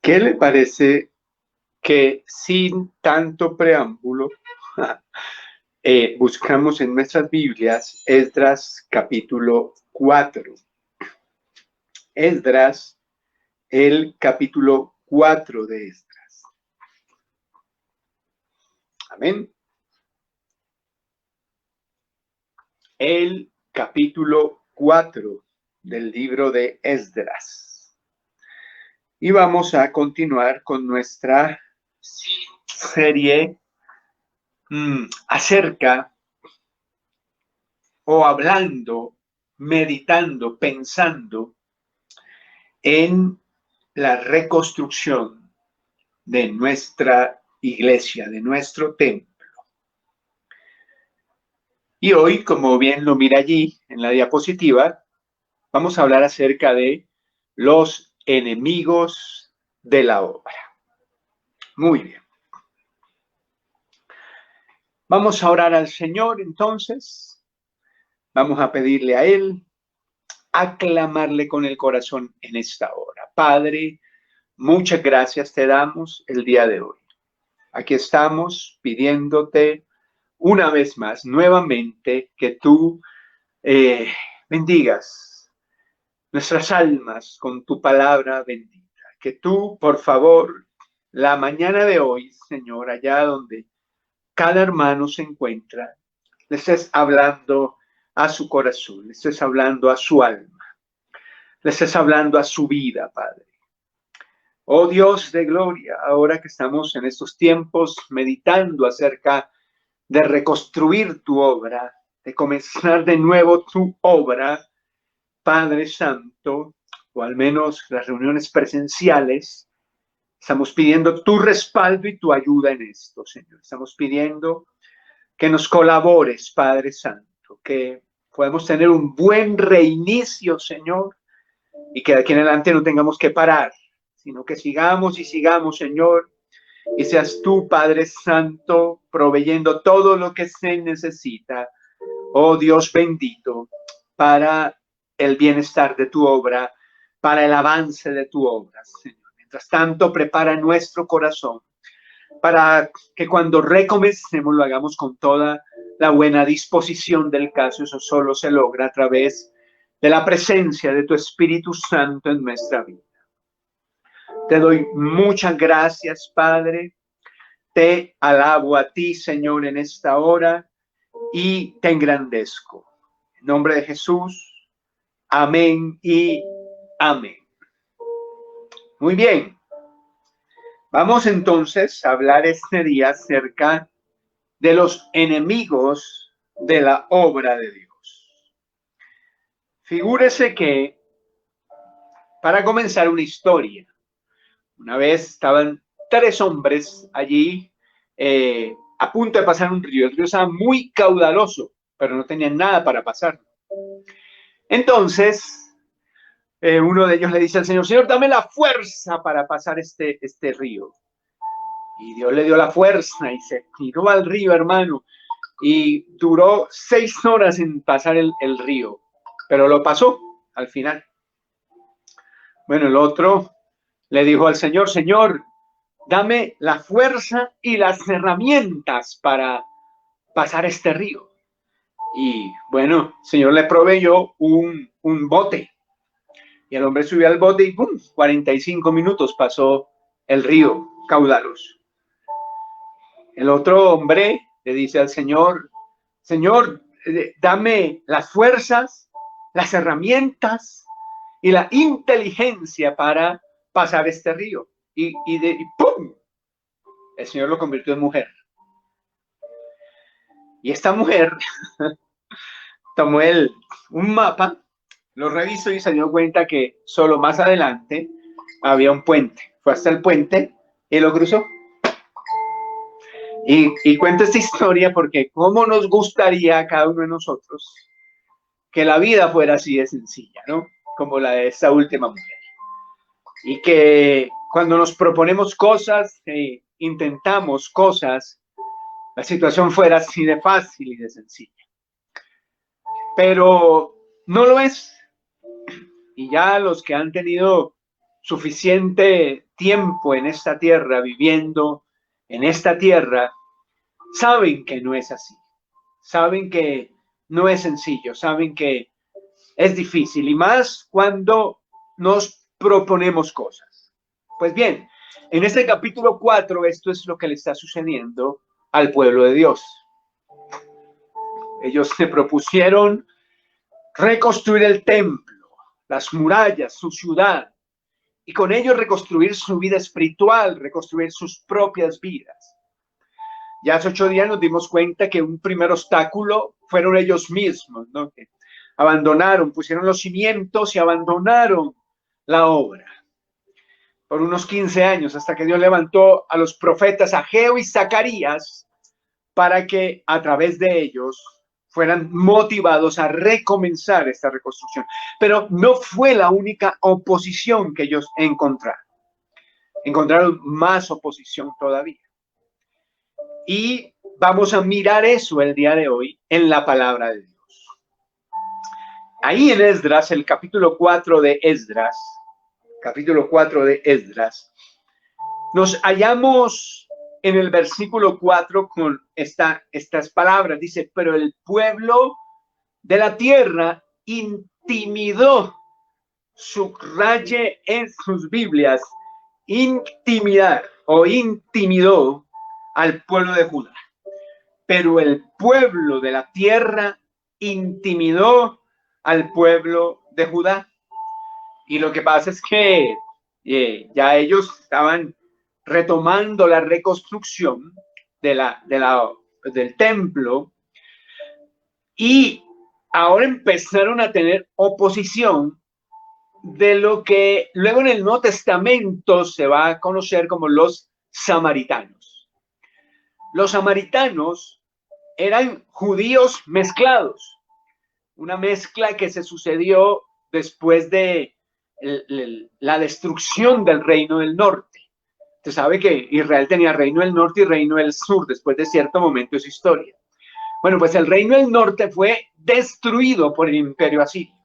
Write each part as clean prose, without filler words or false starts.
¿Qué le parece que sin tanto preámbulo buscamos en nuestras Biblias Esdras capítulo 4? Esdras, el capítulo 4 de Esdras. Amén. El capítulo 4 del libro de Esdras. Y vamos a continuar con nuestra serie acerca o hablando, meditando, pensando en la reconstrucción de nuestra iglesia, de nuestro templo. Y hoy, como bien lo mira allí en la diapositiva, vamos a hablar acerca de los enemigos de la obra. Muy bien. Vamos a orar al Señor entonces. Vamos a pedirle a Él, aclamarle con el corazón en esta hora. Padre, muchas gracias te damos el día de hoy. Aquí estamos pidiéndote una vez más, nuevamente, que tú bendigas nuestras almas con tu palabra bendita. Que tú, por favor, la mañana de hoy, Señor, allá donde cada hermano se encuentra, le estés hablando a su corazón, le estés hablando a su alma, le estés hablando a su vida, Padre. Oh Dios de gloria, ahora que estamos en estos tiempos meditando acerca de reconstruir tu obra, de comenzar de nuevo tu obra, Padre Santo, o al menos las reuniones presenciales, estamos pidiendo tu respaldo y tu ayuda en esto, Señor. Estamos pidiendo que nos colabores, Padre Santo, que podamos tener un buen reinicio, Señor, y que de aquí en adelante no tengamos que parar, sino que sigamos y sigamos, Señor, y seas tú, Padre Santo, proveyendo todo lo que se necesita, oh Dios bendito, para el bienestar de tu obra, para el avance de tu obra, Señor. Mientras tanto, prepara nuestro corazón para que cuando recomencemos lo hagamos con toda la buena disposición del caso. Eso solo se logra a través de la presencia de tu Espíritu Santo en nuestra vida. Te doy muchas gracias, Padre. Te alabo a ti, Señor, en esta hora y te engrandezco. En nombre de Jesús, amén y amén. Muy bien. Vamos entonces a hablar este día acerca de los enemigos de la obra de Dios. Figúrese que, para comenzar una historia, una vez estaban tres hombres allí a punto de pasar un río. El río estaba muy caudaloso, pero no tenían nada para pasar. Entonces, uno de ellos le dice al Señor: Señor, dame la fuerza para pasar este río. Y Dios le dio la fuerza y se tiró al río, hermano. Y duró 6 horas en pasar el río, pero lo pasó al final. Bueno, el otro le dijo al Señor: Señor, dame la fuerza y las herramientas para pasar este río. Y bueno, el Señor le proveyó un bote. Y el hombre subió al bote y ¡pum! 45 minutos pasó el río caudaloso. El otro hombre le dice al Señor: Señor, dame las fuerzas, las herramientas y la inteligencia para pasar este río. Y ¡pum! El Señor lo convirtió en mujer. Y esta mujer tomó un mapa, lo revisó y se dio cuenta que solo más adelante había un puente. Fue hasta el puente y lo cruzó. Y cuento esta historia porque cómo nos gustaría a cada uno de nosotros que la vida fuera así de sencilla, ¿no? Como la de esta última mujer. Y que cuando nos proponemos cosas, intentamos cosas, la situación fuera así de fácil y de sencilla. Pero no lo es. Y ya los que han tenido suficiente tiempo en esta tierra, viviendo en esta tierra, saben que no es así. Saben que no es sencillo, saben que es difícil, y más cuando nos proponemos cosas. Pues bien, en este capítulo 4, esto es lo que le está sucediendo al pueblo de Dios. Ellos se propusieron reconstruir el templo, las murallas, su ciudad, y con ello reconstruir su vida espiritual, reconstruir sus propias vidas. Ya hace 8 días nos dimos cuenta que un primer obstáculo fueron ellos mismos, ¿no? Que abandonaron, pusieron los cimientos y abandonaron la obra por unos 15 años, hasta que Dios levantó a los profetas Ageo y Zacarías para que a través de ellos fueran motivados a recomenzar esta reconstrucción. Pero no fue la única oposición que ellos encontraron. Encontraron más oposición todavía. Y vamos a mirar eso el día de hoy en la palabra de Dios. Ahí en Esdras, el capítulo 4 de Esdras, nos hallamos en el versículo 4 con estas palabras. Dice, pero el pueblo de la tierra intimidó, subraye en sus Biblias, intimidar o intimidó al pueblo de Judá. Pero el pueblo de la tierra intimidó al pueblo de Judá. Y lo que pasa es que ya ellos estaban retomando la reconstrucción del templo, y ahora empezaron a tener oposición de lo que luego en el Nuevo Testamento se va a conocer como los samaritanos. Los samaritanos eran judíos mezclados, una mezcla que se sucedió después de la destrucción del reino del norte. Se sabe que Israel tenía reino del norte y reino del sur después de cierto momento de su historia. Bueno, pues el reino del norte fue destruido por el imperio asirio.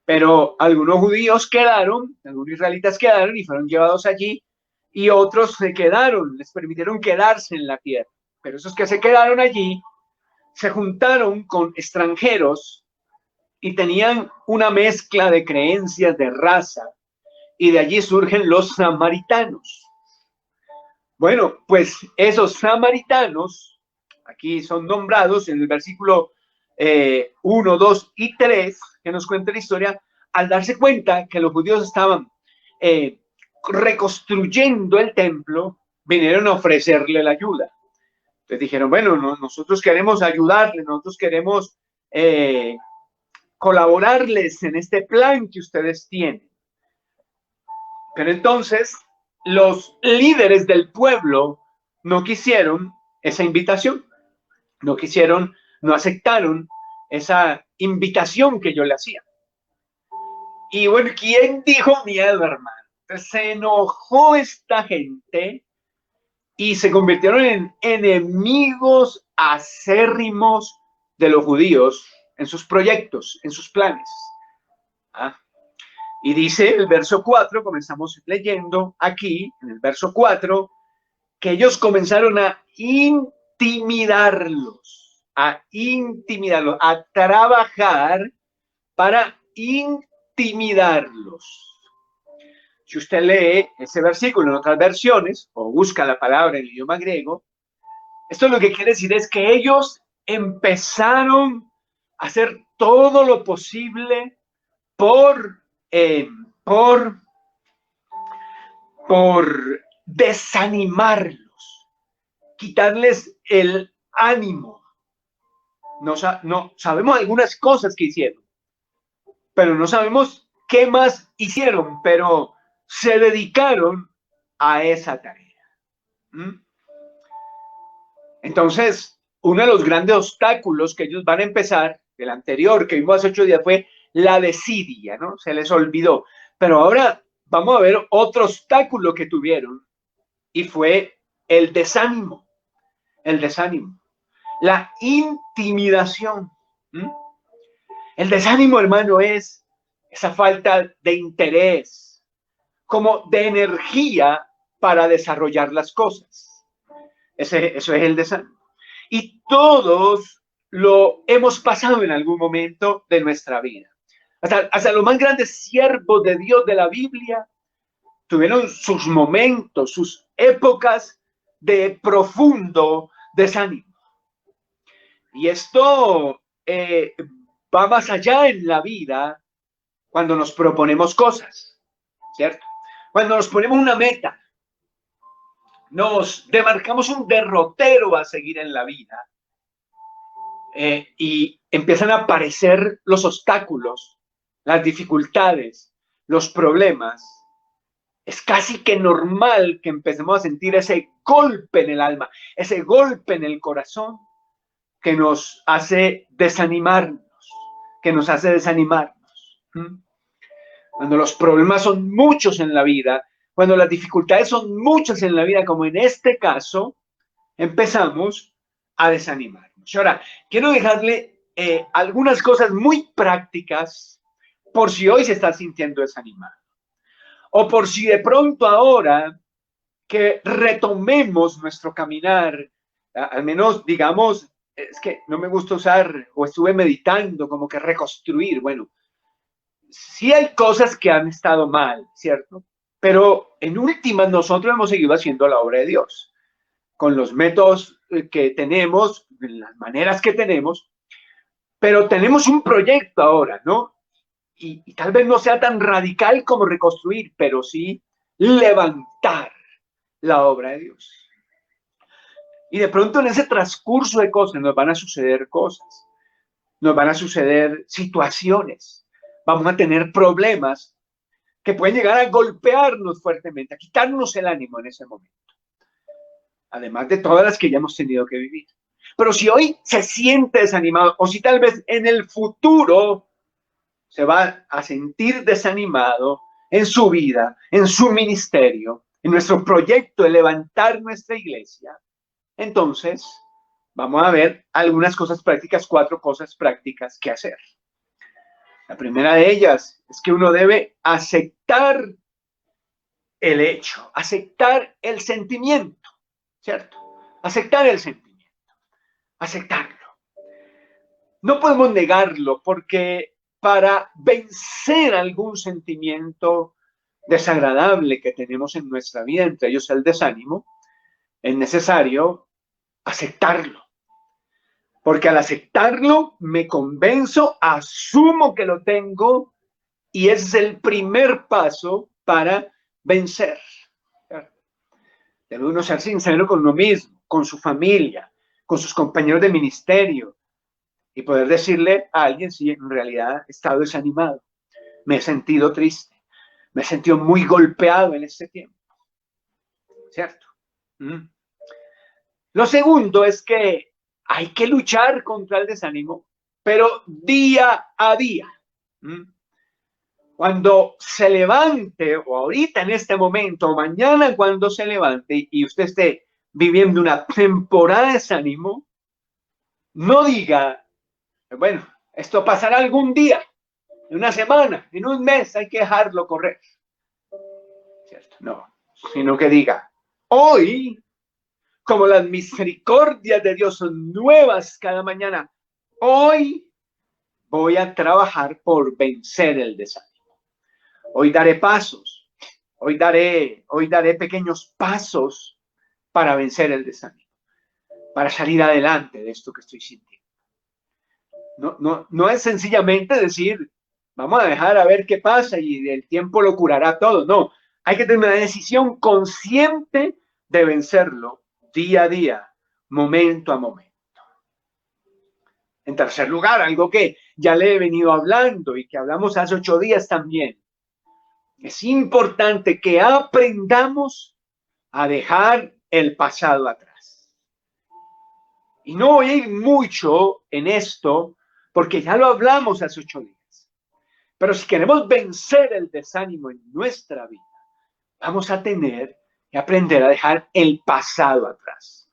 Pero algunos judíos quedaron, algunos israelitas quedaron y fueron llevados allí, y otros se quedaron, les permitieron quedarse en la tierra. Pero esos que se quedaron allí se juntaron con extranjeros y tenían una mezcla de creencias, de raza, y de allí surgen los samaritanos. Bueno, pues esos samaritanos aquí son nombrados en el versículo 1, 2 y 3, que nos cuenta la historia, al darse cuenta que los judíos estaban reconstruyendo el templo, vinieron a ofrecerle la ayuda. Entonces dijeron, bueno, nosotros queremos ayudarles, nosotros queremos colaborarles en este plan que ustedes tienen. Pero entonces los líderes del pueblo no quisieron esa invitación, no aceptaron esa invitación que yo le hacía. Y bueno, ¿quién dijo miedo, hermano? Entonces se enojó esta gente y se convirtieron en enemigos acérrimos de los judíos en sus proyectos, en sus planes. Y dice el verso 4, comenzamos leyendo aquí, en el verso 4, que ellos comenzaron a intimidarlos, a trabajar para intimidarlos. Si usted lee ese versículo en otras versiones o busca la palabra en el idioma griego, esto lo que quiere decir es que ellos empezaron a hacer todo lo posible por desanimarlos, quitarles el ánimo. No sabemos algunas cosas que hicieron, pero no sabemos qué más hicieron, pero se dedicaron a esa tarea. Entonces, uno de los grandes obstáculos que ellos van a empezar, el anterior que vimos hace 8 días, fue la desidia, ¿no? Se les olvidó. Pero ahora vamos a ver otro obstáculo que tuvieron, y fue el desánimo. La intimidación. El desánimo, hermano, es esa falta de interés, como de energía para desarrollar las cosas. Eso es el desánimo. Y todos lo hemos pasado en algún momento de nuestra vida. Hasta los más grandes siervos de Dios de la Biblia tuvieron sus momentos, sus épocas de profundo desánimo. Y esto va más allá en la vida cuando nos proponemos cosas, ¿cierto? Cuando nos ponemos una meta, nos demarcamos un derrotero a seguir en la vida y empiezan a aparecer los obstáculos, las dificultades, los problemas. Es casi que normal que empecemos a sentir ese golpe en el alma, ese golpe en el corazón que nos hace desanimarnos, Cuando los problemas son muchos en la vida, cuando las dificultades son muchas en la vida, como en este caso, empezamos a desanimarnos. Ahora, quiero dejarle algunas cosas muy prácticas por si hoy se está sintiendo desanimado. O por si de pronto ahora que retomemos nuestro caminar, al menos digamos, es que no me gusta usar, o estuve meditando como que reconstruir, bueno, sí hay cosas que han estado mal, ¿cierto? Pero en últimas nosotros hemos seguido haciendo la obra de Dios, con los métodos que tenemos, las maneras que tenemos, pero tenemos un proyecto ahora, ¿no? Y tal vez no sea tan radical como reconstruir, pero sí levantar la obra de Dios. Y de pronto en ese transcurso de cosas nos van a suceder cosas, nos van a suceder situaciones, vamos a tener problemas que pueden llegar a golpearnos fuertemente, a quitarnos el ánimo en ese momento. Además de todas las que ya hemos tenido que vivir. Pero si hoy se siente desanimado, o si tal vez en el futuro se va a sentir desanimado en su vida, en su ministerio, en nuestro proyecto de levantar nuestra iglesia, entonces vamos a ver algunas cosas prácticas, 4 cosas prácticas que hacer. La primera de ellas es que uno debe aceptar el hecho, aceptar el sentimiento, ¿cierto? Aceptar el sentimiento, aceptarlo. No podemos negarlo porque para vencer algún sentimiento desagradable que tenemos en nuestra vida, entre ellos el desánimo, es necesario aceptarlo. Porque al aceptarlo me convenzo, asumo que lo tengo y es el primer paso para vencer. Debe uno ser sincero con uno mismo, con su familia, con sus compañeros de ministerio y poder decirle a alguien si en realidad he estado desanimado, me he sentido triste, me he sentido muy golpeado en este tiempo. ¿Cierto? Lo segundo es que hay que luchar contra el desánimo, pero día a día. Cuando se levante, o ahorita en este momento, o mañana cuando se levante y usted esté viviendo una temporada de desánimo, no diga, bueno, esto pasará algún día, en una semana, en un mes, hay que dejarlo correr. ¿Cierto? No, sino que diga, hoy, como las misericordias de Dios son nuevas cada mañana, hoy voy a trabajar por vencer el desánimo. Hoy daré pasos, hoy daré pequeños pasos para vencer el desánimo, para salir adelante de esto que estoy sintiendo. No es sencillamente decir, vamos a dejar a ver qué pasa y el tiempo lo curará todo. No, hay que tener una decisión consciente de vencerlo día a día, momento a momento. En tercer lugar, algo que ya le he venido hablando y que hablamos hace 8 días también. Es importante que aprendamos a dejar el pasado atrás. Y no voy a ir mucho en esto porque ya lo hablamos hace 8 días. Pero si queremos vencer el desánimo en nuestra vida, vamos a tener que aprender a dejar el pasado atrás.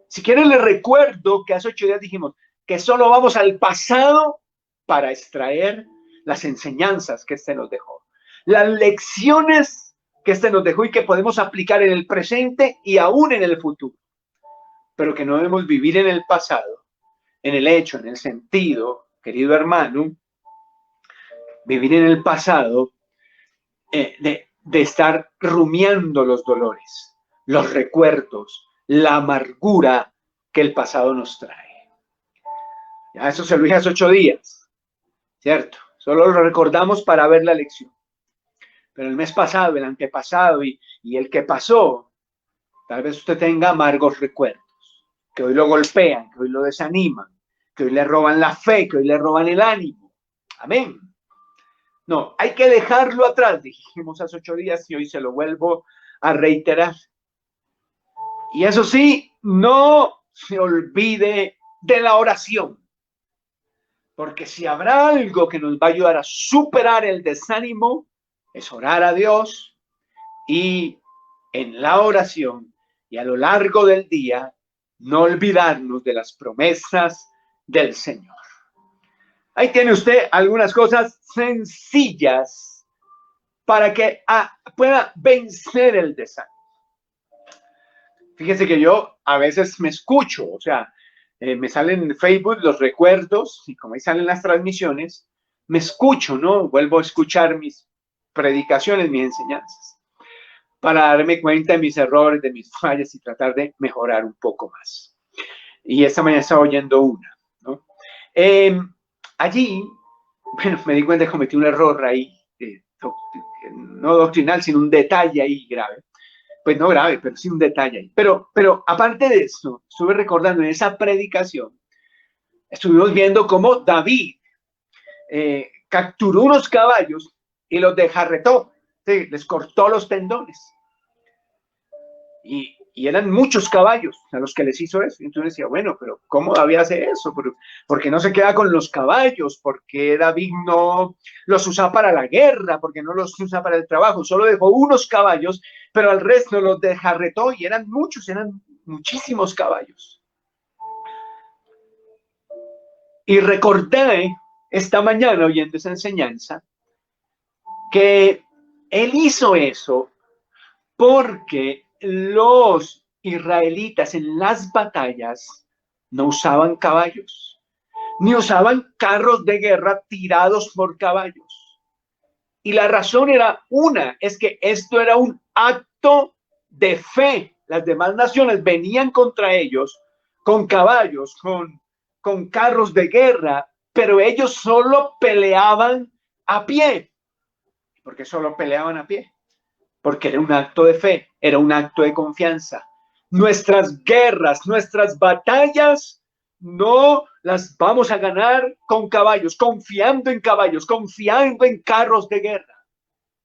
Si quieren, les recuerdo que hace 8 días dijimos que solo vamos al pasado para extraer las enseñanzas que este nos dejó. Las lecciones que este nos dejó y que podemos aplicar en el presente y aún en el futuro. Pero que no debemos vivir en el pasado, en el hecho, en el sentido, querido hermano, vivir en el pasado de estar rumiando los dolores, los recuerdos, la amargura que el pasado nos trae. Ya eso se lo dije hace 8 días, ¿cierto? Solo lo recordamos para ver la lección. Pero el mes pasado, el antepasado y el que pasó, tal vez usted tenga amargos recuerdos, que hoy lo golpean, que hoy lo desaniman, que hoy le roban la fe, que hoy le roban el ánimo. Amén. No, hay que dejarlo atrás, dijimos hace 8 días y hoy se lo vuelvo a reiterar. Y eso sí, no se olvide de la oración, porque si habrá algo que nos va a ayudar a superar el desánimo, es orar a Dios y en la oración y a lo largo del día, no olvidarnos de las promesas del Señor. Ahí tiene usted algunas cosas sencillas para que pueda vencer el desánimo. Fíjese que yo a veces me escucho, o sea, me salen en Facebook los recuerdos y como ahí salen las transmisiones, me escucho, ¿no? Vuelvo a escuchar mis predicaciones, mis enseñanzas, para darme cuenta de mis errores, de mis fallas y tratar de mejorar un poco más. Y esta mañana estaba oyendo una, ¿no? Allí, bueno, me di cuenta que cometí un error ahí, no doctrinal, sino un detalle ahí grave. Pues no grave, pero sí un detalle ahí. Pero aparte de eso, estuve recordando en esa predicación, estuvimos viendo cómo David capturó unos caballos y los desjarretó, ¿sí? Les cortó los tendones. Y eran muchos caballos a los que les hizo eso. Y entonces decía, bueno, pero ¿cómo David hace eso? ¿Por qué no se queda con los caballos? ¿Por qué David no los usa para la guerra? ¿Por qué no los usa para el trabajo? Solo dejó unos caballos, pero al resto los desjarretó y eran muchos, eran muchísimos caballos. Y recordé esta mañana oyendo esa enseñanza que él hizo eso porque los israelitas en las batallas no usaban caballos, ni usaban carros de guerra tirados por caballos. Y la razón era es que esto era un acto de fe. Las demás naciones venían contra ellos con caballos, con carros de guerra, pero ellos solo peleaban a pie. ¿Por qué solo peleaban a pie? Porque era un acto de fe, era un acto de confianza. Nuestras guerras, nuestras batallas, no las vamos a ganar con caballos, confiando en carros de guerra.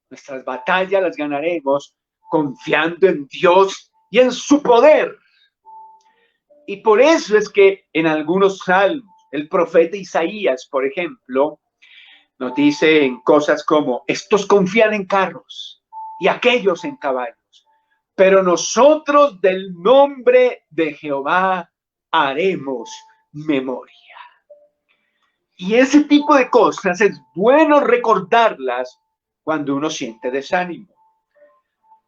Nuestras batallas las ganaremos confiando en Dios y en su poder. Y por eso es que en algunos salmos, el profeta Isaías, por ejemplo, nos dice en cosas como, estos confían en carros y aquellos en caballos, pero nosotros del nombre de Jehová haremos memoria. Y ese tipo de cosas es bueno recordarlas cuando uno siente desánimo.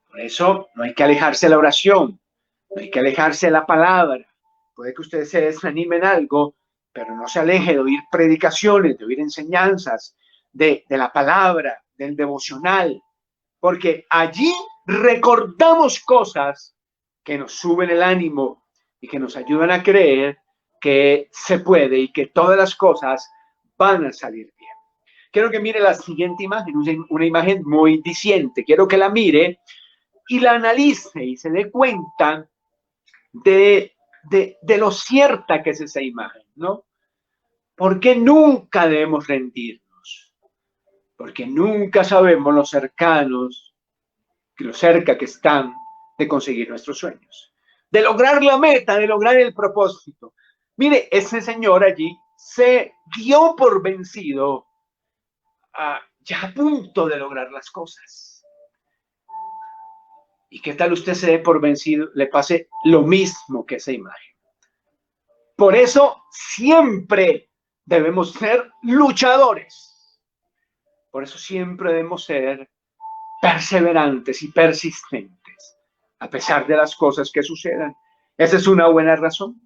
Por eso no hay que alejarse de la oración, no hay que alejarse de la palabra. Puede que usted se desanime en algo, pero no se aleje de oír predicaciones, de oír enseñanzas, de la palabra, del devocional, porque allí recordamos cosas que nos suben el ánimo y que nos ayudan a creer que se puede y que todas las cosas van a salir bien. Quiero que mire la siguiente imagen, una imagen muy diciente. Quiero que la mire y la analice y se dé cuenta de lo cierta que es esa imagen, ¿no? Porque nunca debemos rendirnos, porque nunca sabemos lo cerca que están de conseguir nuestros sueños, de lograr la meta, de lograr el propósito. Mire, ese señor allí se dio por vencido, ya a punto de lograr las cosas. ¿Y qué tal usted se dé por vencido? Le pase lo mismo que esa imagen. Por eso siempre debemos ser luchadores. Por eso siempre debemos ser perseverantes y persistentes, a pesar de las cosas que sucedan. Esa es una buena razón.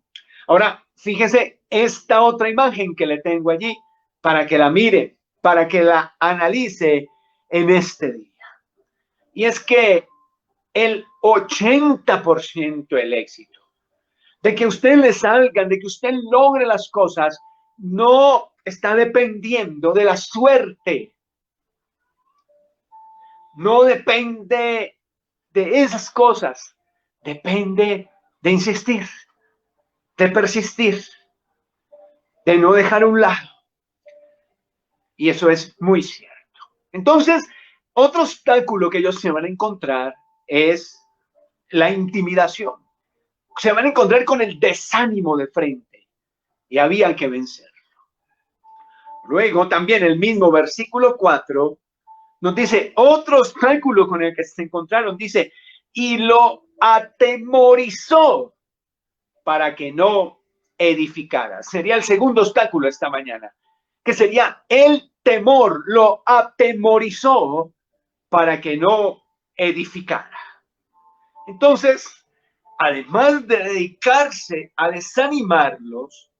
Ahora, fíjese esta otra imagen que le tengo allí para que la mire, para que la analice en este día. Y es que el 80% del éxito, de que usted le salgan, de que usted logre las cosas, no está dependiendo de la suerte. No depende de esas cosas, depende de insistir, de persistir, de no dejar a un lado. Y eso es muy cierto. Entonces, otro obstáculo que ellos se van a encontrar es la intimidación. Se van a encontrar con el desánimo de frente y había que vencerlo. Luego también el mismo versículo 4 nos dice otro obstáculo con el que se encontraron. Dice, y lo atemorizó para que no edificara. Sería el segundo obstáculo esta mañana, que sería el temor. Lo atemorizó para que no edificara. Entonces, además de dedicarse a desanimarlos,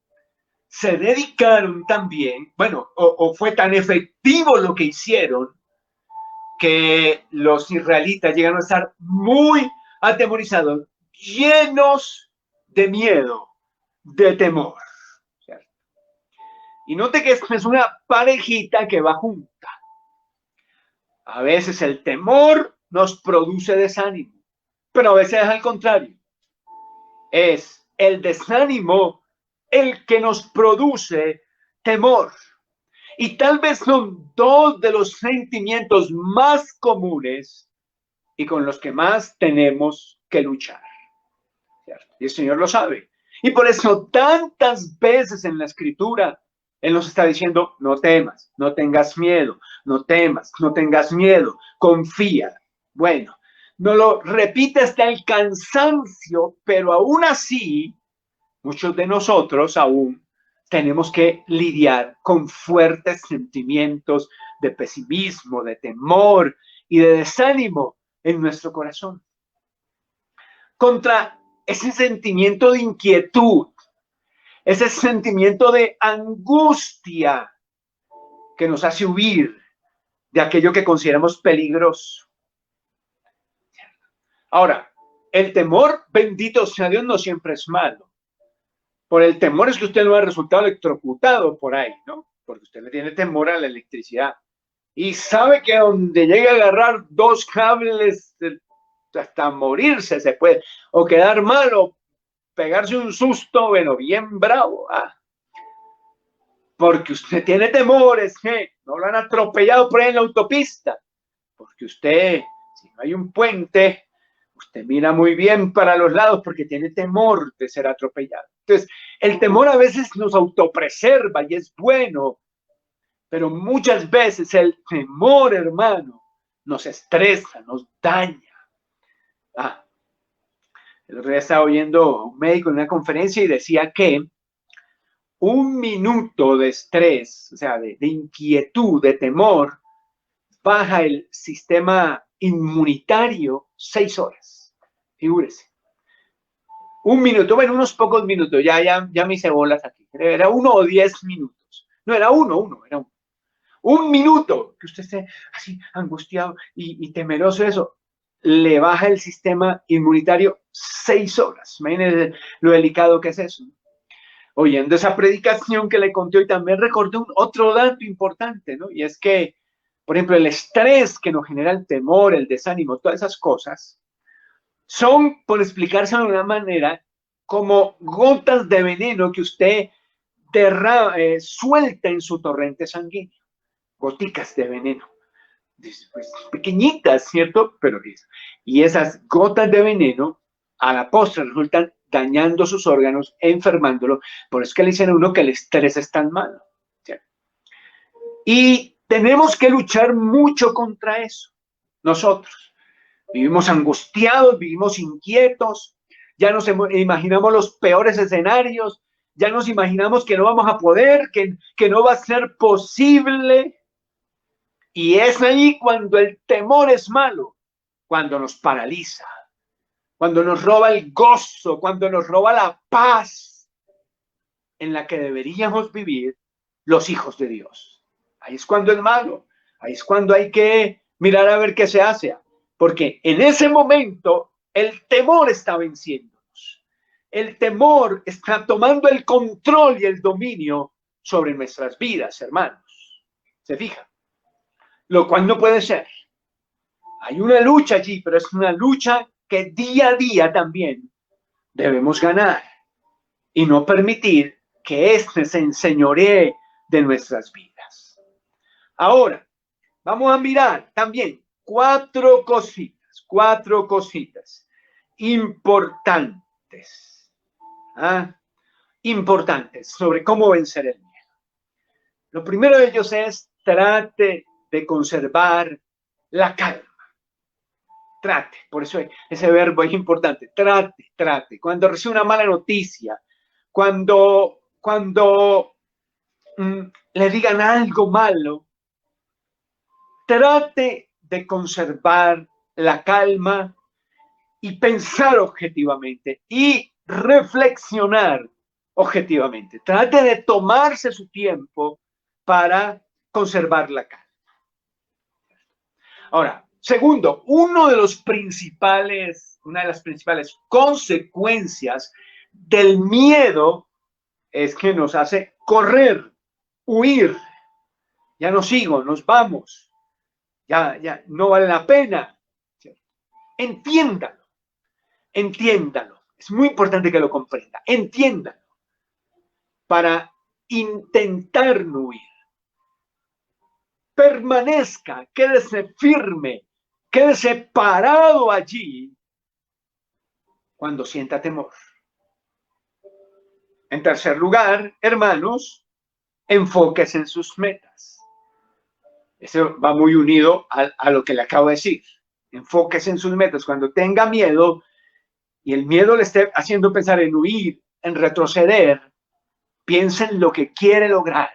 se dedicaron también, bueno, o fue tan efectivo lo que hicieron, que los israelitas llegaron a estar muy atemorizados, llenos de miedo, de temor. ¿Cierto? Y note que es una parejita que va junta. A veces el temor nos produce desánimo, pero a veces es al contrario. Es el desánimo el que nos produce temor. Y tal vez son dos de los sentimientos más comunes y con los que más tenemos que luchar. ¿Cierto? Y el Señor lo sabe. Y por eso tantas veces en la Escritura, Él nos está diciendo, no temas, no tengas miedo, no temas, no tengas miedo, confía. Bueno, no lo repite hasta el cansancio, pero aún así, muchos de nosotros aún tenemos que lidiar con fuertes sentimientos de pesimismo, de temor y de desánimo en nuestro corazón. Contra ese sentimiento de inquietud, ese sentimiento de angustia que nos hace huir de aquello que consideramos peligroso. Ahora, el temor, bendito sea Dios, no siempre es malo. Por el temor es que usted no ha resultado electrocutado por ahí, ¿no? Porque usted le tiene temor a la electricidad. Y sabe que donde llegue a agarrar dos cables, hasta morirse se puede. O quedar mal, o pegarse un susto, bueno, bien bravo. Porque usted tiene temor, es que no lo han atropellado por ahí en la autopista. Porque usted, si no hay un puente, usted mira muy bien para los lados porque tiene temor de ser atropellado. Entonces, el temor a veces nos autopreserva y es bueno, pero muchas veces el temor, hermano, nos estresa, nos daña. El otro día estaba oyendo a un médico en una conferencia y decía que un minuto de estrés, o sea, de inquietud, de temor, baja el sistema inmunitario 6 horas. Figúrese. Un minuto, bueno, unos pocos minutos, ya me hice bolas aquí. Era 1 o 10 minutos. No, era uno, era uno. Un minuto que usted esté así angustiado y temeroso de eso, le baja el sistema inmunitario 6 horas. Imagínense lo delicado que es eso. Oyendo esa predicación que le conté hoy, también recordé otro dato importante, ¿no? Y es que, por ejemplo, el estrés que nos genera el temor, el desánimo, todas esas cosas, son, por explicarse de una manera, como gotas de veneno que usted suelta en su torrente sanguíneo. Goticas de veneno. Pues, pequeñitas, ¿cierto? Pero y esas gotas de veneno a la postre resultan dañando sus órganos, enfermándolo. Por eso es que le dicen a uno que el estrés es tan malo. ¿Cierto? Y tenemos que luchar mucho contra eso. Nosotros vivimos angustiados, vivimos inquietos, ya nos imaginamos los peores escenarios, ya nos imaginamos que no vamos a poder, que no va a ser posible. Y es ahí cuando el temor es malo, cuando nos paraliza, cuando nos roba el gozo, cuando nos roba la paz en la que deberíamos vivir los hijos de Dios. Ahí es cuando es malo, ahí es cuando hay que mirar a ver qué se hace, porque en ese momento el temor está venciéndonos. El temor está tomando el control y el dominio sobre nuestras vidas, hermanos. ¿Se fijan? Lo cual no puede ser. Hay una lucha allí, pero es una lucha que día a día también debemos ganar y no permitir que éste se enseñoree de nuestras vidas. Ahora, vamos a mirar también cuatro cositas importantes, importantes sobre cómo vencer el miedo. Lo primero de ellos es trate de conservar la calma. Trate, por eso ese verbo es importante, trate. Cuando recibe una mala noticia, cuando le digan algo malo, trate de conservar la calma y pensar objetivamente y reflexionar objetivamente. Trate de tomarse su tiempo para conservar la calma. Ahora, segundo, una de las principales consecuencias del miedo es que nos hace correr, huir. Ya no sigo, nos vamos. Ya no vale la pena. Entiéndalo. Es muy importante que lo comprenda. Entiéndalo. Para intentar no huir. Permanezca, quédese firme, quédese parado allí cuando sienta temor. En tercer lugar, hermanos, enfóquese en sus metas. Eso va muy unido a lo que le acabo de decir. Enfóquese en sus metas. Cuando tenga miedo y el miedo le esté haciendo pensar en huir, en retroceder, piense en lo que quiere lograr.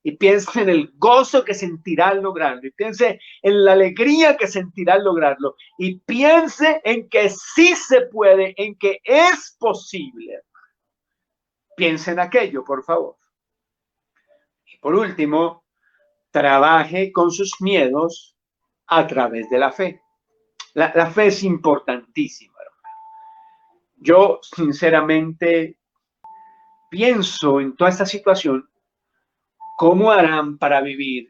Y piense en el gozo que sentirá al lograrlo. Y piense en la alegría que sentirá al lograrlo. Y piense en que sí se puede, en que es posible. Piense en aquello, por favor. Y por último, trabaje con sus miedos a través de la fe. La fe es importantísima. Yo, sinceramente, pienso en toda esta situación, ¿cómo harán para vivir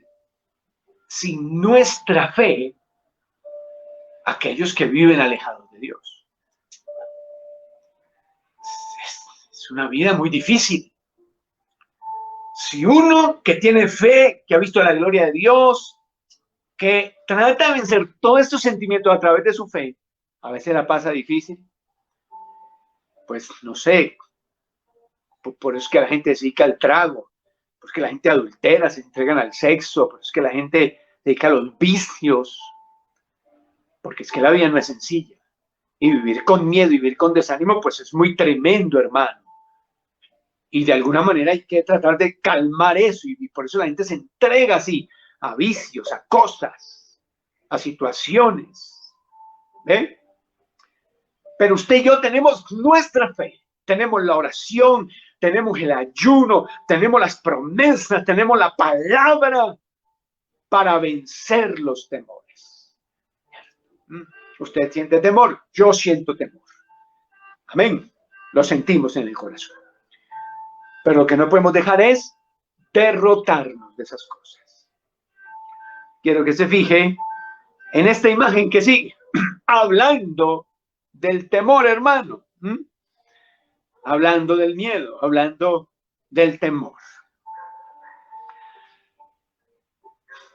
sin nuestra fe aquellos que viven alejados de Dios? Es una vida muy difícil. Si uno que tiene fe, que ha visto la gloria de Dios, que trata de vencer todos estos sentimientos a través de su fe, a veces la pasa difícil, pues no sé, por eso es que la gente se dedica al trago, porque la gente adultera, se entregan al sexo, por eso es que la gente se dedica a los vicios, porque es que la vida no es sencilla. Y vivir con miedo y vivir con desánimo, pues es muy tremendo, hermano. Y de alguna manera hay que tratar de calmar eso, y por eso la gente se entrega así a vicios, a cosas, a situaciones. ¿Ven? Pero usted y yo tenemos nuestra fe, tenemos la oración, tenemos el ayuno, tenemos las promesas, tenemos la palabra para vencer los temores. Usted siente temor, yo siento temor. Amén. Lo sentimos en el corazón. Pero lo que no podemos dejar es derrotarnos de esas cosas. Quiero que se fije en esta imagen que sigue, hablando del temor, hermano. Hablando del miedo, hablando del temor.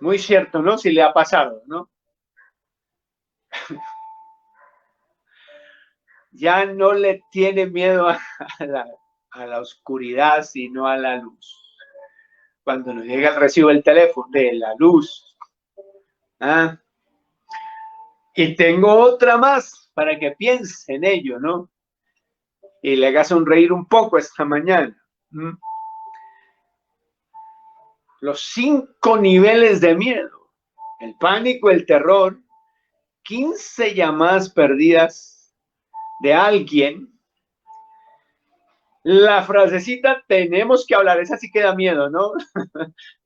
Muy cierto, ¿no? Si le ha pasado, ¿no? Ya no le tiene miedo a la oscuridad, sino a la luz. Cuando nos llega el recibo del teléfono, de la luz. Y tengo otra más para que piense en ello, ¿no? Y le haga sonreír un poco esta mañana. Los 5 niveles de miedo. el pánico, el terror, 15 llamadas perdidas de alguien. La frasecita tenemos que hablar, esa sí que da miedo, ¿no?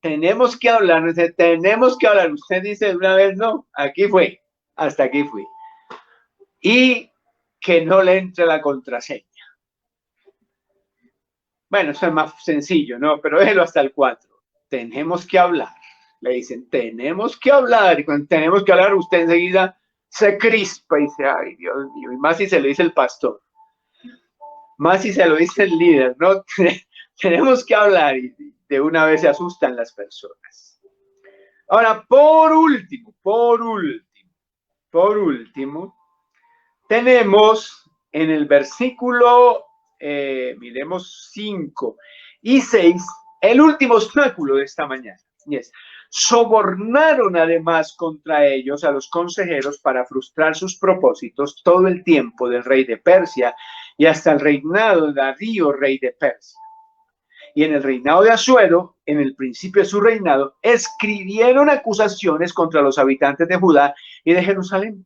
Tenemos que hablar, tenemos que hablar. Usted dice una vez, no, aquí fue, hasta aquí fui. Y que no le entre la contraseña. Bueno, eso es más sencillo, ¿no? Pero déjelo hasta el 4. Tenemos que hablar. Le dicen, tenemos que hablar. Y cuando tenemos que hablar, usted enseguida se crispa y dice, ay, Dios mío. Y más si se lo dice el pastor. Más si se lo dice el líder, ¿no? Tenemos que hablar y de una vez se asustan las personas. Ahora, por último, tenemos en el versículo, miremos 5 y 6, el último obstáculo de esta mañana. Y es, sobornaron además contra ellos a los consejeros para frustrar sus propósitos todo el tiempo del rey de Persia y hasta el reinado de Darío, rey de Persia. Y en el reinado de Asuero, en el principio de su reinado, escribieron acusaciones contra los habitantes de Judá y de Jerusalén.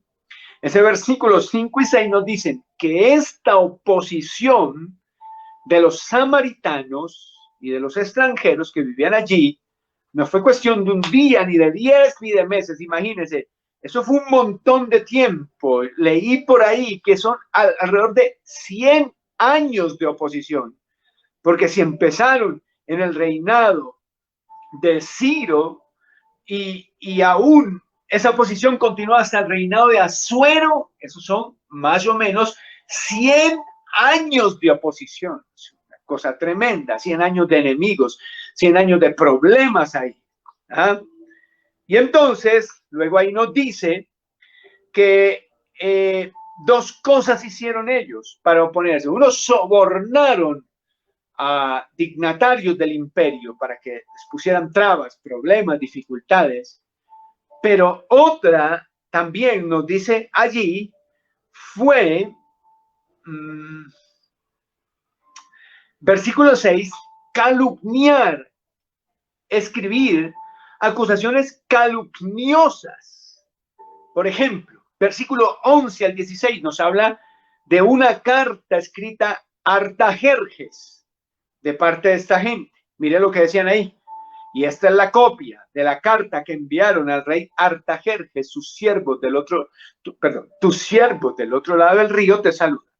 Ese versículo 5 y 6 nos dicen que esta oposición de los samaritanos y de los extranjeros que vivían allí no fue cuestión de un día, ni de 10, ni de meses, imagínense. Eso fue un montón de tiempo. Leí por ahí que son alrededor de 100 años de oposición. Porque si empezaron en el reinado de Ciro y aún esa oposición continúa hasta el reinado de Asuero, esos son más o menos 100 años de oposición. Es una cosa tremenda, 100 años de enemigos, 100 años de problemas ahí. ¿Ah? Y entonces, luego ahí nos dice que dos cosas hicieron ellos para oponerse. Uno, sobornaron a dignatarios del imperio para que les pusieran trabas, problemas, dificultades. Pero otra también nos dice allí fue, versículo 6, calumniar, escribir acusaciones calumniosas. Por ejemplo, versículo 11 al 16 nos habla de una carta escrita a Artajerjes de parte de esta gente. Mire lo que decían ahí. Y esta es la copia de la carta que enviaron al rey Artajerjes, sus siervos del otro, tus siervos del otro lado del río te saludan.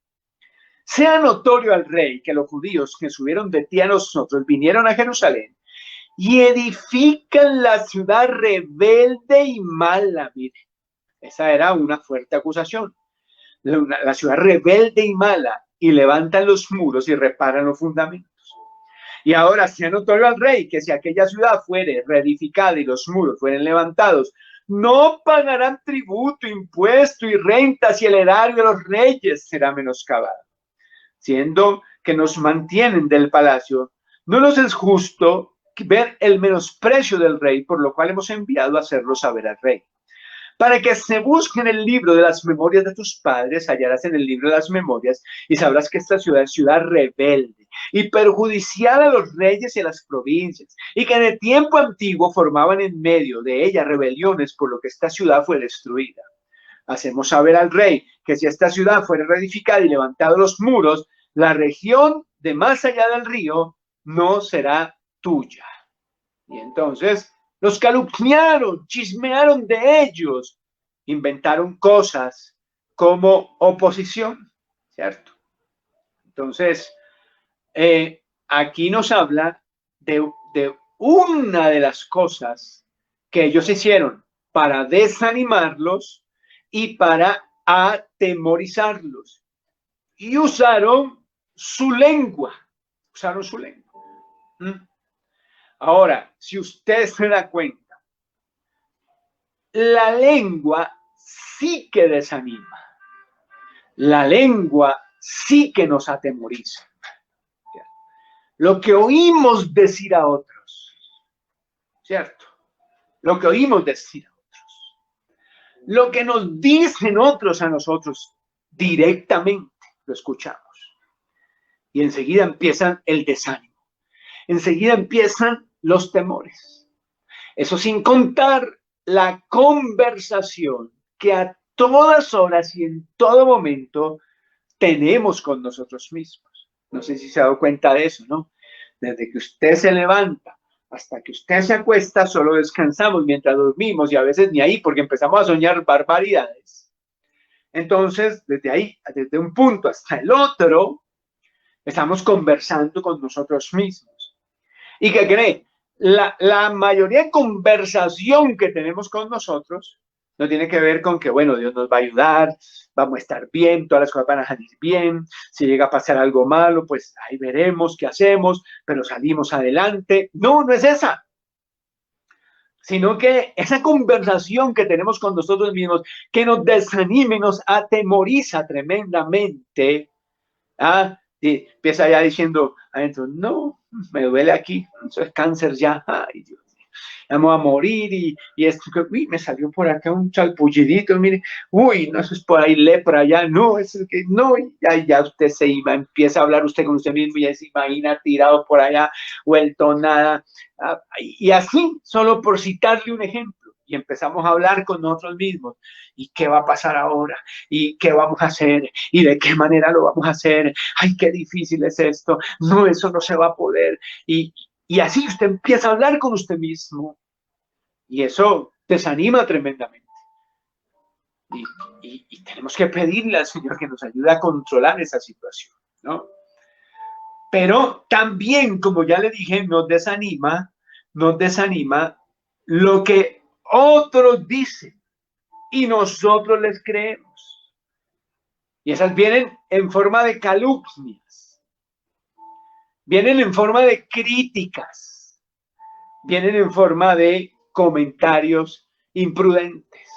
Sea notorio al rey que los judíos que subieron de ti a nosotros vinieron a Jerusalén y edifican la ciudad rebelde y mala. Mire, esa era una fuerte acusación. La ciudad rebelde y mala, y levantan los muros y reparan los fundamentos. Y ahora sea notorio al rey que si aquella ciudad fuere reedificada y los muros fueren levantados, no pagarán tributo, impuesto y rentas, y el erario de los reyes será menoscabado. Siendo que nos mantienen del palacio, no nos es justo ver el menosprecio del rey, por lo cual hemos enviado a hacerlo saber al rey. Para que se busque en el libro de las memorias de tus padres, hallarás en el libro de las memorias y sabrás que esta ciudad es ciudad rebelde y perjudicial a los reyes y a las provincias, y que en el tiempo antiguo formaban en medio de ella rebeliones, por lo que esta ciudad fue destruida. Hacemos saber al rey que si esta ciudad fuera reedificada y levantados los muros, la región de más allá del río no será tuya. Y entonces los calumniaron, chismearon de ellos, inventaron cosas como oposición, ¿cierto? Entonces, aquí nos habla de una de las cosas que ellos hicieron para desanimarlos y para atemorizarlos. Y usaron su lengua. Usaron su lengua. Ahora, si usted se da cuenta, la lengua sí que desanima. La lengua sí que nos atemoriza. Lo que oímos decir a otros, ¿cierto? Lo que oímos decir a otros. Lo que nos dicen otros a nosotros directamente, lo escuchamos. Y enseguida empiezan el desánimo. Enseguida empiezan los temores. Eso sin contar la conversación que a todas horas y en todo momento tenemos con nosotros mismos. No sé si se ha dado cuenta de eso, ¿no? Desde que usted se levanta hasta que usted se acuesta, solo descansamos mientras dormimos y a veces ni ahí porque empezamos a soñar barbaridades. Entonces, desde ahí, desde un punto hasta el otro, estamos conversando con nosotros mismos. ¿Y qué cree? La mayoría de conversación que tenemos con nosotros no tiene que ver con que, bueno, Dios nos va a ayudar, vamos a estar bien, todas las cosas van a salir bien, si llega a pasar algo malo, pues ahí veremos qué hacemos, pero salimos adelante. No, no es esa, sino que esa conversación que tenemos con nosotros mismos, que nos desanima y nos atemoriza tremendamente, ¿ah? Y empieza ya diciendo adentro, no, me duele aquí, eso es cáncer ya, ay Dios mío, vamos a morir y esto, uy, me salió por acá un chalpullidito, mire, uy, no, eso es por ahí lepra ya, no, eso es que, no, ya usted empieza a hablar usted con usted mismo y ya se imagina tirado por allá, vuelto nada, y así, solo por citarle un ejemplo. Y empezamos a hablar con nosotros mismos. ¿Y qué va a pasar ahora? ¿Y qué vamos a hacer? ¿Y de qué manera lo vamos a hacer? ¡Ay, qué difícil es esto! No, eso no se va a poder. Y así usted empieza a hablar con usted mismo. Y eso desanima tremendamente. Y tenemos que pedirle al Señor que nos ayude a controlar esa situación, ¿no? Pero también, como ya le dije, nos desanima lo que otros dicen y nosotros les creemos. Y esas vienen en forma de calumnias, vienen en forma de críticas, vienen en forma de comentarios imprudentes.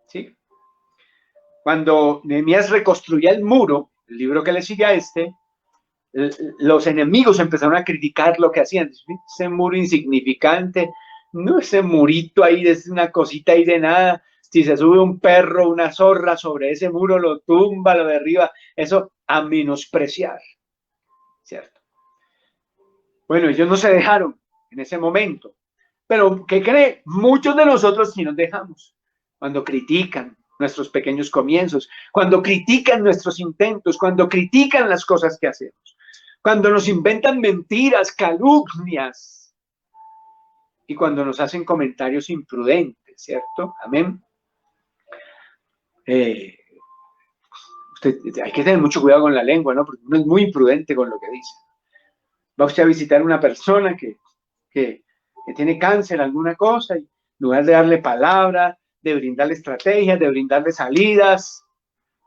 ¿Sí? Cuando Nehemías reconstruía el muro, el libro que le sigue a este, los enemigos empezaron a criticar lo que hacían. Ese muro insignificante, no, ese murito ahí es una cosita ahí de nada. Si se sube un perro, una zorra sobre ese muro, lo tumba, lo derriba. Eso a menospreciar, ¿cierto? Bueno, ellos no se dejaron en ese momento. Pero, ¿qué cree? Muchos de nosotros sí nos dejamos cuando critican nuestros pequeños comienzos, cuando critican nuestros intentos, cuando critican las cosas que hacemos, cuando nos inventan mentiras, calumnias y cuando nos hacen comentarios imprudentes, ¿cierto? Amén. Hay que tener mucho cuidado con la lengua, ¿no? Porque uno es muy imprudente con lo que dice. Va usted a visitar a una persona que tiene cáncer, alguna cosa, y en lugar de darle palabra, de brindarle estrategias, de brindarle salidas,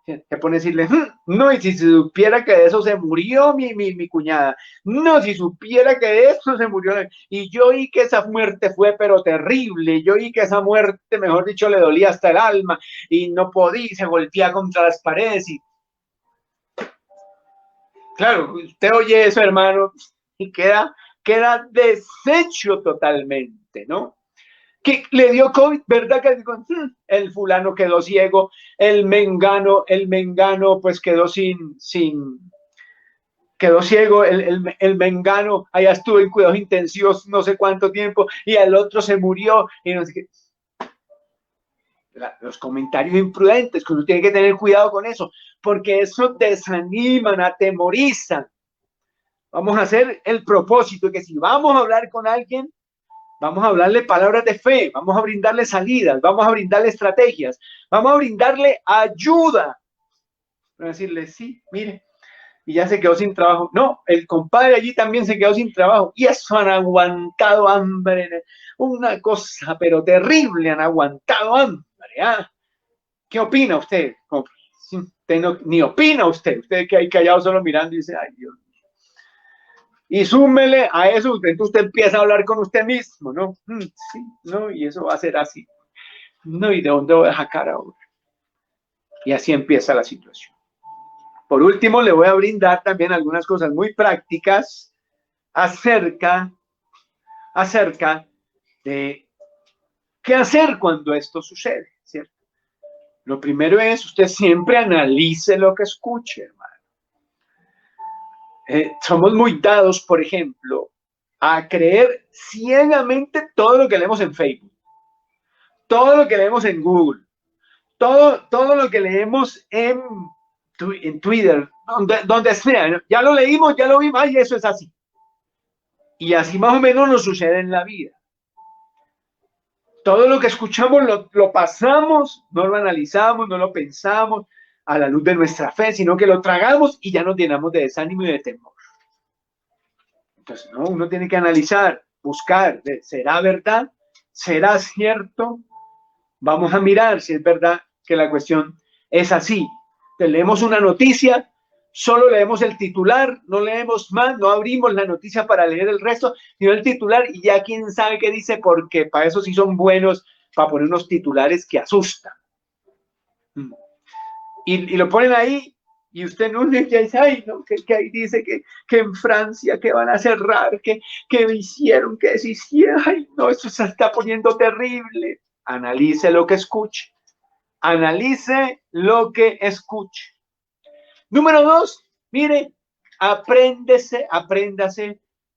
se pone a decirle, no, y si supiera que de eso se murió mi cuñada, no, si supiera que de eso se murió, y yo oí que esa muerte fue pero terrible, yo oí que esa muerte, mejor dicho, le dolía hasta el alma, y no podía, se golpeaba contra las paredes, y claro, usted oye eso, hermano, y queda deshecho totalmente, ¿no? Que le dio COVID, ¿verdad? Que el fulano quedó ciego, el mengano pues quedó quedó ciego, el mengano allá estuvo en cuidados intensivos no sé cuánto tiempo y el otro se murió y no sé qué. Los comentarios imprudentes, que uno tiene que tener cuidado con eso, porque eso desaniman, atemorizan. Vamos a hacer el propósito de que si vamos a hablar con alguien, vamos a hablarle palabras de fe, vamos a brindarle salidas, vamos a brindarle estrategias, vamos a brindarle ayuda. Para decirle, sí, mire, y ya se quedó sin trabajo. No, el compadre allí también se quedó sin trabajo. Y eso han aguantado hambre, una cosa, pero terrible, han aguantado hambre. ¿Ah? ¿Qué opina usted? Usted no, ni opina usted que hay callado solo mirando y dice, ay Dios. Y súmele a eso, entonces usted empieza a hablar con usted mismo, ¿no? Sí, no, y eso va a ser así. No, ¿y de dónde voy a sacar ahora? Y así empieza la situación. Por último, le voy a brindar también algunas cosas muy prácticas acerca de qué hacer cuando esto sucede, ¿cierto? Lo primero es, usted siempre analice lo que escuche, hermano. Somos muy dados, por ejemplo, a creer ciegamente todo lo que leemos en Facebook. todo lo que leemos en Google, todo lo que leemos en Twitter, donde sea, ¿no? Ya lo leímos, ya lo vimos, y eso es así. Y así más o menos nos sucede en la vida. Todo lo que escuchamos lo pasamos, no lo analizamos, no lo pensamos a la luz de nuestra fe, sino que lo tragamos y ya nos llenamos de desánimo y de temor. Entonces, no, uno tiene que analizar, buscar, ¿será verdad? ¿Será cierto? Vamos a mirar si es verdad que la cuestión es así. Te leemos una noticia, solo leemos el titular, no leemos más, no abrimos la noticia para leer el resto, sino el titular y ya quién sabe qué dice, porque para eso sí son buenos, para poner unos titulares que asustan. Y lo ponen ahí y usted no dice, ay, no, que ahí dice que en Francia que van a cerrar, que hicieron, que deshicieron, ay, no, eso se está poniendo terrible. Analice lo que escuche. Analice lo que escuche. Número 2, mire, apréndase,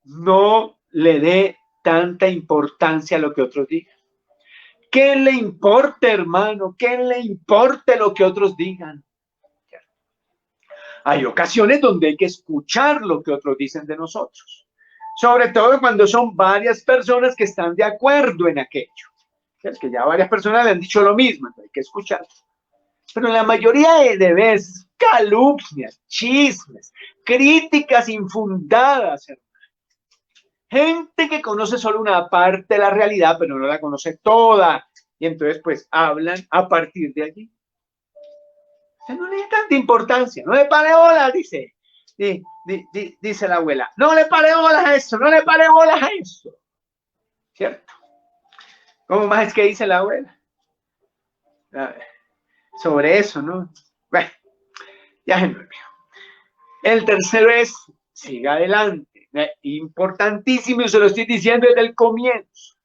no le dé tanta importancia a lo que otros digan. ¿Qué le importa, hermano? ¿Qué le importa lo que otros digan? Hay ocasiones donde hay que escuchar lo que otros dicen de nosotros, sobre todo cuando son varias personas que están de acuerdo en aquello. Es que ya varias personas le han dicho lo mismo, entonces hay que escuchar. Pero la mayoría de veces, calumnias, chismes, críticas infundadas, hermano. Gente que conoce solo una parte de la realidad, pero no la conoce toda. Y entonces, pues, hablan a partir de allí. No le dé tanta importancia, no le pare bolas, dice la abuela. No le pare bolas a eso, no le pare bolas a eso. ¿Cierto? ¿Cómo más es que dice la abuela? Sobre eso, ¿no? Bueno, ya se me olvidó. El tercero es, siga adelante. Importantísimo, y se lo estoy diciendo desde el comienzo.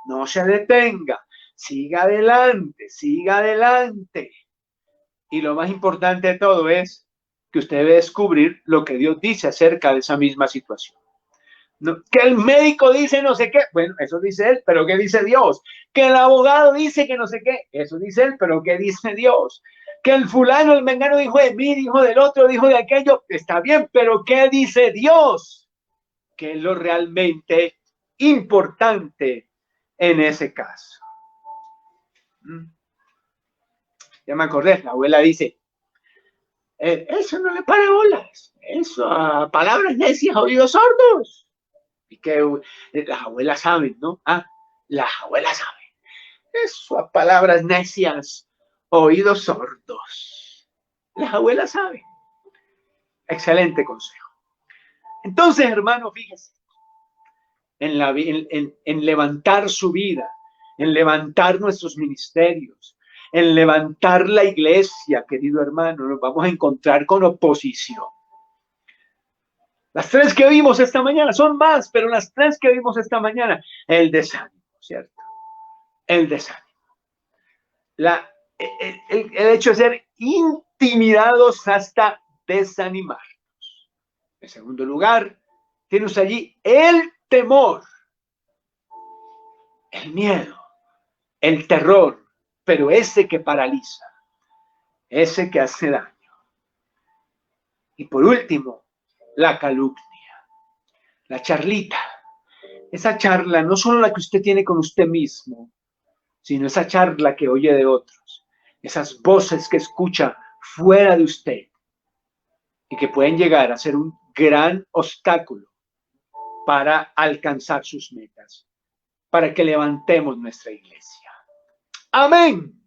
No se detenga, siga adelante, siga adelante. Y lo más importante de todo es que usted debe descubrir lo que Dios dice acerca de esa misma situación. No, que el médico dice no sé qué, bueno, eso dice él, pero ¿qué dice Dios? Que el abogado dice que no sé qué, eso dice él, pero ¿qué dice Dios? Que el fulano, el mengano dijo de mí, dijo del otro, dijo de aquello, está bien, pero ¿qué dice Dios? Que es lo realmente importante en ese caso. Ya me acordé, la abuela dice, eso no le para bolas, eso a palabras necias, oídos sordos. Y que las abuelas saben, ¿no? Las abuelas saben. Eso a palabras necias, oídos sordos. Las abuelas saben. Excelente consejo. Entonces, hermano, fíjese, en levantar su vida, en levantar nuestros ministerios, en levantar la iglesia, querido hermano, nos vamos a encontrar con oposición. Las tres que vimos esta mañana son más, pero las tres que vimos esta mañana, el desánimo, ¿cierto? El desánimo. El hecho de ser intimidados hasta desanimarnos. En segundo lugar, tienes allí el temor, el miedo, el terror, pero ese que paraliza, ese que hace daño. Y por último, la calumnia, la charlita. Esa charla, no solo la que usted tiene con usted mismo, sino esa charla que oye de otros, esas voces que escucha fuera de usted y que pueden llegar a ser un gran obstáculo para alcanzar sus metas, para que levantemos nuestra iglesia. Amén.